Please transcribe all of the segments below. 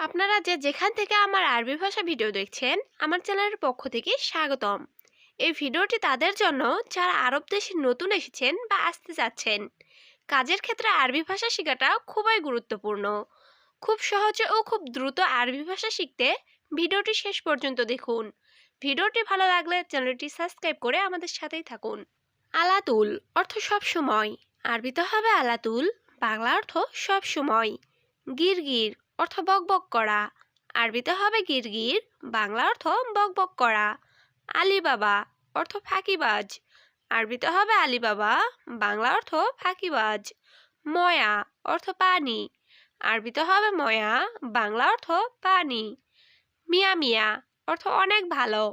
আপনারা যেখান থেকে আমার আরবি ভাষা ভিডিও দেখছেন, আমার চ্যানেলের পক্ষ থেকে স্বাগতম। এই ভিডিওটি তাদের জন্য যারা আরব দেশে নতুন এসেছেন বা আসতে যাচ্ছেন। কাজের ক্ষেত্রে আরবি ভাষা শেখাটা খুবই গুরুত্বপূর্ণ। খুব সহজে ও খুব দ্রুত আরবি ভাষা শিখতে ভিডিওটি শেষ পর্যন্ত দেখুন। ভিডিওটি ভালো লাগলে চ্যানেলটি সাবস্ক্রাইব করে আমাদের সাথেই থাকুন। আলাতুল অর্থ সব সময়। আরবিতে হবে আলাতুল, বাংলা অর্থ সব সময়। গিরগির অর্থ বকবক করা। আরবিতে হবে গিরগির, বাংলা অর্থ বকবক করা। আলিবাবা অর্থ ফাঁকিবাজ। আরবিতে হবে আলিবাবা, বাংলা অর্থ ফাঁকিবাজ। ময়া অর্থ পানি। আরবিতে হবে ময়া, বাংলা অর্থ পানি। মিয়া মিয়া অর্থ অনেক ভালো।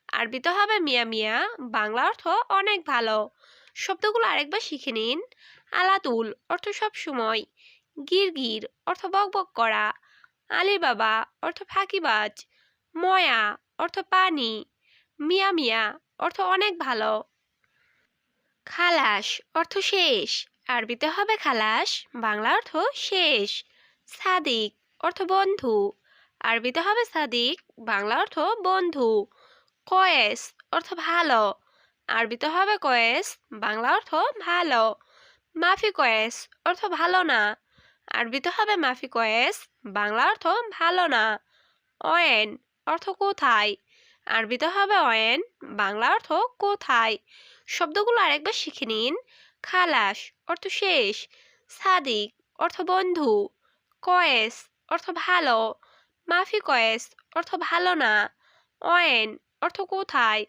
আরবিতে হবে মিয়া মিয়া, বাংলা অর্থ অনেক ভালো। শব্দগুলো আরেকবার শিখে নিন। আলাতুল অর্থ সব সময়। গিরগির অর্থ বকবক করা। আলিবাবা অর্থ ফাঁকিবাজ। ময়া অর্থ পানি। মিয়া মিয়া অর্থ অনেক ভালো। খালাস অর্থ শেষ। আরবিতে হবে খালাস, বাংলা অর্থ শেষ। সাদিক অর্থ বন্ধু। আরবিতে হবে সাদিক, বাংলা অর্থ বন্ধু। কয়েস অর্থ ভালো। আরবিতে হবে কয়েস, বাংলা অর্থ ভালো। মাফি কয়েস অর্থ ভালো না। আরবিতে হবে মাফি কয়েস, বাংলা অর্থ ভালো না। অয়েন অর্থ কোথায়। আরবিতে হবে অয়েন, বাংলা অর্থ কোথায়। শব্দগুলো আরেকবার শিখে নিন। খালাস অর্থ শেষ। সাদিক অর্থ বন্ধু। কয়েস অর্থ ভালো। মাফি কয়েস অর্থ ভালো না। অয়েন অর্থ কোথায়।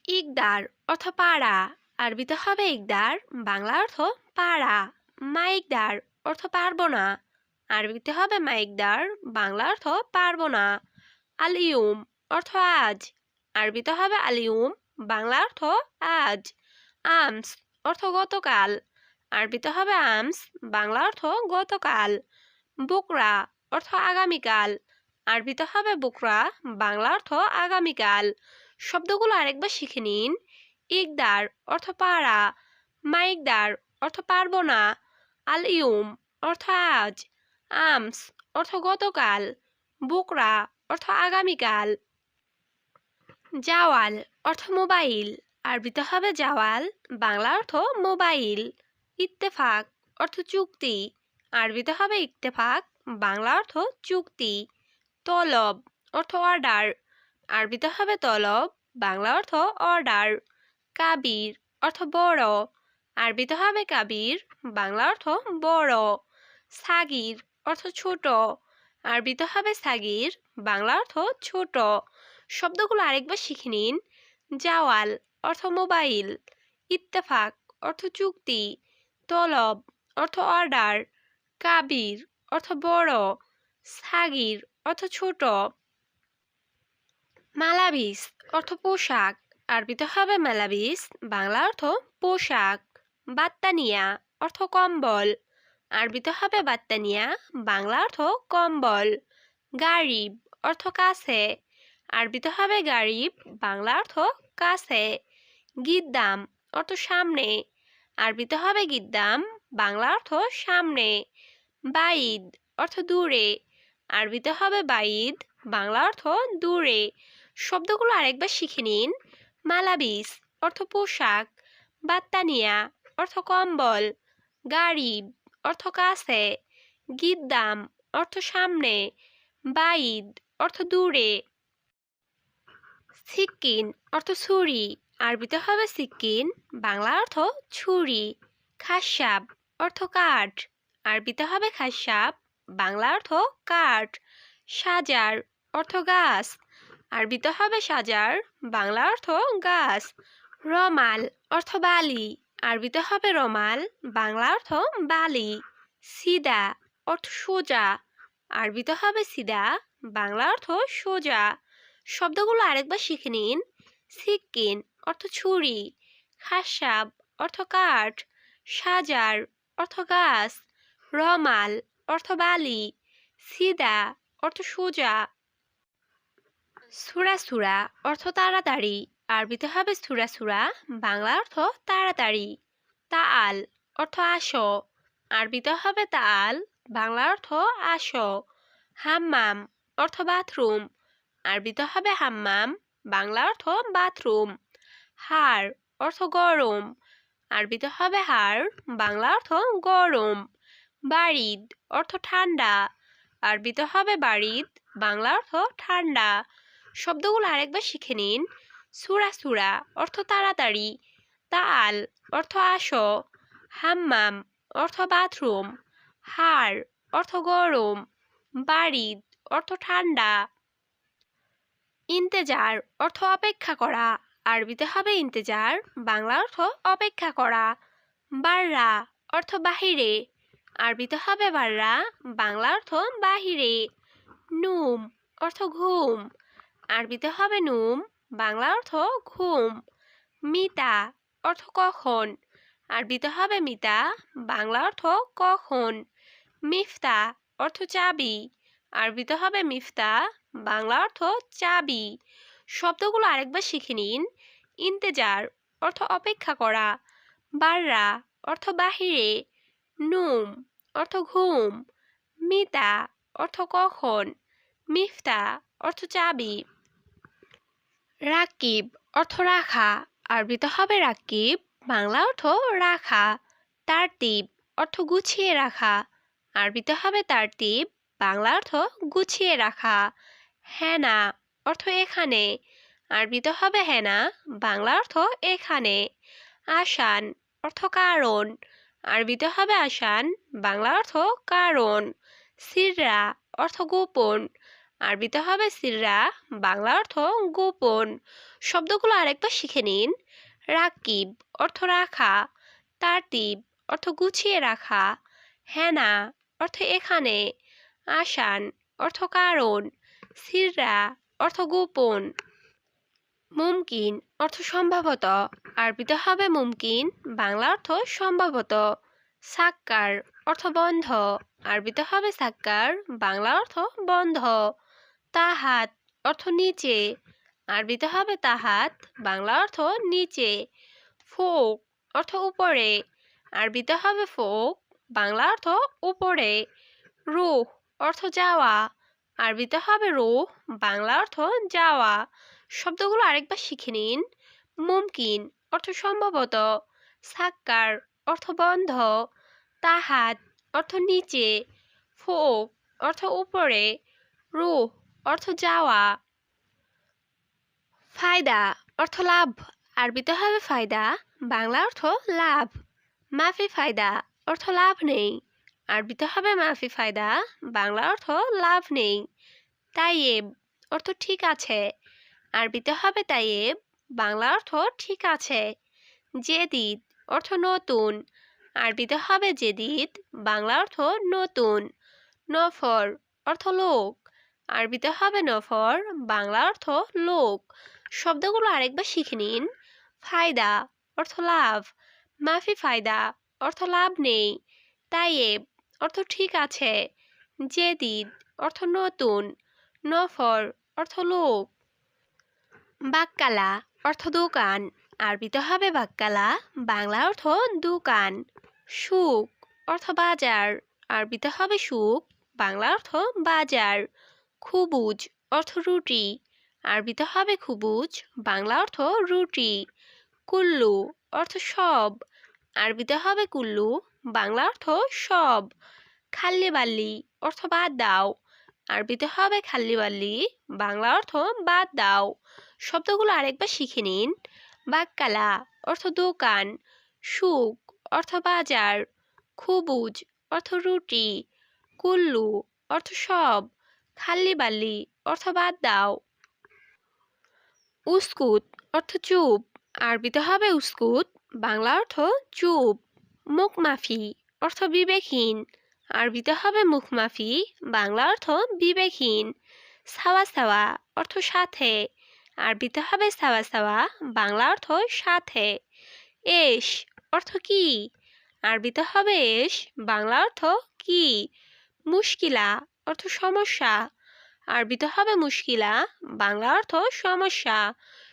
ইকদার অর্থ পাড়া। আরবিতে হবে ইকদার, বাংলা অর্থ পাড়া। মাইকদার অর্থ পারবো না। আরবিতে হবে মাইকদার, বাংলা অর্থ পারবো না। আলিউম অর্থ আজ। আরবিতে হবে আলিউম, বাংলা অর্থ আজ। আমস অর্থ গতকাল। আরবিতে হবে আমস, বাংলা অর্থ গতকাল। বুকরা অর্থ আগামীকাল। আরবিতে হবে বুকরা, বাংলা অর্থ আগামীকাল। শব্দগুলো আরেকবার শিখে নিন। ইকদার অর্থ পাড়া। মাইকদার অর্থ পারবো না। আলিউম অর্থ আজ। আমস অর্থ গতকাল। বুকরা অর্থ আগামীকাল। জাওয়াল অর্থ মোবাইল। আরবিতে হবে জাওয়াল, বাংলা অর্থ মোবাইল। ইত্তেফাক অর্থ চুক্তি। আরবিতে হবে ইত্তেফাক, বাংলা অর্থ চুক্তি। তলব অর্থ অর্ডার। আরবিতে হবে তলব, বাংলা অর্থ অর্ডার। কাবির অর্থ বড়। আরবিতে হবে কাবির, বাংলা অর্থ বড়। সাগির অর্থ ছোট। আরবিতে হবে সাগির, বাংলা অর্থ ছোট। শব্দগুলো আরেকবার শিখে নিন। জাওয়াল অর্থ মোবাইল। ইত্তেফাক অর্থ চুক্তি। তলব অর্থ অর্ডার। কাবির অর্থ বড়। সাগির অর্থ ছোট। মালাবিস অর্থ পোশাক। আরবিতে হবে মালাবিস, বাংলা অর্থ পোশাক। বাত্তানিয়া অর্থ কম্বল। আরবিতে হবে বাত্তানিয়া, বাংলা অর্থ কম্বল। গারিব অর্থ কাছে। আরবিতে হবে গারিব, বাংলা অর্থ কাছে। গিদ্দাম অর্থ সামনে। আরবিতে হবে গিদ্দাম, বাংলা অর্থ সামনে। বাইদ অর্থ দূরে। আরবিতে হবে বাইদ, বাংলা অর্থ দূরে। শব্দগুলো আরেকবার শিখে নিন। মালাবিস অর্থ পোশাক। বাত্তানিয়া অর্থ কম্বল। গারিব অর্থ কাছে। গিদ্দাম অর্থ সামনে। বাইদ অর্থ দূরে। সিক্কিন অর্থ ছুরি। আরবিতে হবে সিক্কিন, বাংলা অর্থ ছুরি। খাসাব অর্থ কাঠ। আরবিতে হবে খাসাব, বাংলা অর্থ কাঠ। সাজার অর্থ গাছ। আরবিতে হবে সাজার, বাংলা অর্থ গাছ। রমাল অর্থ বালি। আরবিতে হবে রমাল, বাংলা অর্থ বালি। সিদা অর্থ সোজা। আরবিতে হবে সিদা, বাংলা অর্থ সোজা। শব্দগুলো আরেকবার শিখে নিন। সিক্কিন অর্থ ছুরি। খাসাব অর্থ কাঠ। সাজার অর্থ গাছ। রমাল অর্থ বালি। সিদা অর্থ সোজা। সুরা সুরা অর্থ তাড়াতাড়ি। আরবিতে হবে সুরা সুরা, বাংলা অর্থ তাড়াতাড়ি। তাআল অর্থ আসো। আরবিতে হবে তাআল, বাংলা অর্থ আসো। হাম্মাম অর্থ বাথরুম, আরবিতে হবে হাম্মাম, বাংলা অর্থ বাথরুম। হাড় অর্থ গরম, আরবিতে হবে হাড়, বাংলা অর্থ গরম। বারিদ অর্থ ঠান্ডা, আরবিতে হবে বারিদ, বাংলা অর্থ ঠান্ডা। শব্দগুলো আরেকবার শিখে নিন। সুরা সুরা অর্থ তাড়াতাড়ি, তাল অর্থ আসো, হাম্মাম অর্থ বাথরুম, হাড় অর্থ গরম, বারিদ অর্থ ঠান্ডা। ইন্তেজার অর্থ অপেক্ষা করা, আরবিতে হবে ইন্তেজার, বাংলা অর্থ অপেক্ষা করা। বাররা অর্থ বাহিরে, আরবিতে হবে বাররা, বাংলা অর্থ বাহিরে। নুম অর্থ ঘুম, আরবিতে হবে নুম, বাংলা অর্থ ঘুম। মিতা অর্থ কখন, আরবিতে হবে মিতা, বাংলা অর্থ কখন। মিফতা অর্থ চাবি, আরবিতে হবে মিফতা, বাংলা অর্থ চাবি। শব্দগুলো আরেকবার শিখে নিন। ইন্তেজার অর্থ অপেক্ষা করা, বাররা অর্থ বাহিরে, নুম অর্থ ঘুম, মিতা অর্থ কখন, মিফতা অর্থ চাবি। রাকিব অর্থ রাখা, আরবিতে হবে রাকিব, বাংলা অর্থ রাখা। তারতিব অর্থ গুছিয়ে রাখা, আরবিতে হবে তারতিব, বাংলা অর্থ গুছিয়ে রাখা। হেনা অর্থ এখানে, আরবিতে হবে হেনা, বাংলা অর্থ এখানে। আসান অর্থ কারণ, আরবিতে হবে আসান, বাংলা অর্থ কারণ। সিররা অর্থ গোপন, আরবিতে হবে সিররা, বাংলা অর্থ গোপন। শব্দগুলো আরেকবার শিখে নিন। রাকিব অর্থ রাখা, তারতিব অর্থ গুছিয়ে রাখা, হেনা অর্থ এখানে, আসান অর্থ কারণ, সিররা অর্থ গোপন। মুমকিন অর্থ সম্ভবত, আরবিতে হবে মুমকিন, বাংলা অর্থ সম্ভবত। সাক্কার অর্থ বন্ধ, আরবিতে হবে সাক্কার, বাংলা অর্থ বন্ধ। তাহাত অর্থ নিচে, আরবিতে হবে তাহাত, বাংলা অর্থ নিচে। ফোক অর্থ উপরে, আরবিতে হবে ফোক, বাংলা অর্থ উপরে। রুহ অর্থ যাওয়া, আরবিতে হবে রুহ, বাংলা অর্থ যাওয়া। শব্দগুলো আরেকবার শিখে নিন। মুমকিন অর্থ সম্ভবত, সাক্কার অর্থ বন্ধ, তাহাত অর্থ নিচে, ফোক অর্থ উপরে, রুহ অর্থ যাওয়া। ফায়দা অর্থ লাভ, আরবিতে হবে ফায়দা, বাংলা অর্থ লাভ। মাফি ফায়দা অর্থ লাভ নেই, আরবিতে হবে মাফি ফায়দা, বাংলা অর্থ লাভ নেই। তাইয়েব অর্থ ঠিক আছে, আরবিতে হবে তাইয়েব, বাংলা অর্থ ঠিক আছে। জেদিদ অর্থ নতুন, আরবিতে হবে জেদিদ, বাংলা অর্থ নতুন। নফর অর্থ লোক, আরবিতে হবে নফর, বাংলা অর্থ লোক। শব্দগুলো আরেকবার শিখে নিন। ফায়দা অর্থ লাভ, মাফি ফায়দা অর্থ লাভ নেই, তাইয়েব অর্থ ঠিক আছে, জেদিদ অর্থ নতুন, নফর অর্থ লোক। বাক্কালা অর্থ দোকান, আরবিতে হবে বাক্কালা, বাংলা অর্থ দোকান। সুক অর্থ বাজার, আরবিতে হবে সুক, বাংলা অর্থ বাজার। খুবুজ অর্থ রুটি, আরবিতে হবে খুবুজ, বাংলা অর্থ রুটি। কুল্লু অর্থ সব, আরবিতে হবে কুল্লু, বাংলা অর্থ সব। খাল্লি বাল্লি অর্থ বাদ দাও, আরবিতে হবে খাল্লি বাল্লি, বাংলা অর্থ বাদ দাও। শব্দগুলো আরেকবার শিখে নিন। বাক্কালা অর্থ দোকান, সুক অর্থ বাজার, খুবুজ অর্থ রুটি, কুল্লু অর্থ সব, খাল্লি বাল্লি অর্থ বাদ দাও। উস্কুত অর্থ চুপ, আরবিতে হবে উস্কুত, বাংলা অর্থ চুপ। মুখমাফি অর্থ বিবেকহীন, আরবিতে হবে মুখমাফি, বাংলা অর্থ বিবেকহীন। সাওয়া সাওয়া অর্থ সাথে, আরবিতে হবে সাওয়া সাওয়া, বাংলা অর্থ সাথে। এশ অর্থ কি, আরবিতে হবে এশ, বাংলা অর্থ কি। মুশকিলা অর্থ সমস্যা, আরবিতে হবে মুশকিলা, বাংলা অর্থ সমস্যা।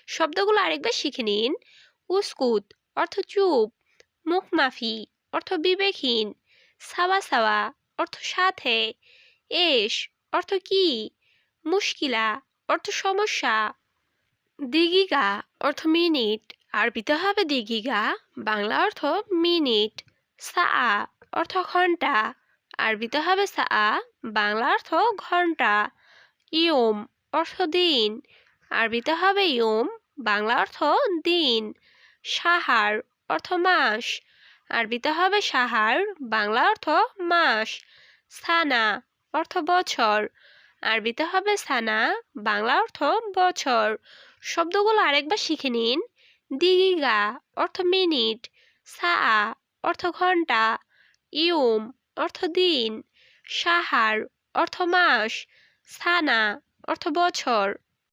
শব্দগুলো আরেকবার শিখে নিন। উস্কুত অর্থ চুপ, মুখমাফি অর্থ বিবেকহীন, সাওয়া সাওয়া অর্থ সাথে, এস অর্থ কি, মুশকিলা অর্থ সমস্যা। দিগিগা অর্থ মিনিট, আরবিতে হবে দিগিগা, বাংলা অর্থ মিনিট। সা অর্থ ঘন্টা, আরবিতে হবে সা, বাংলা অর্থ ঘন্টা। ইয়ম অর্থ দিন, আরবিতে হবে ইয়ম, বাংলা অর্থ দিন। সাহার অর্থ মাস, আরবিতে হবে সাহার, বাংলা অর্থ মাস। সানা অর্থ বছর, আরবিতে হবে সানা, বাংলা অর্থ বছর। শব্দগুলো আরেকবার শিখে নিন। দিগিগা অর্থ মিনিট, সা অর্থ ঘন্টা, ইয়ম অর্থ দিন, সাহার অর্থ মাস, সানা অর্থ বছর।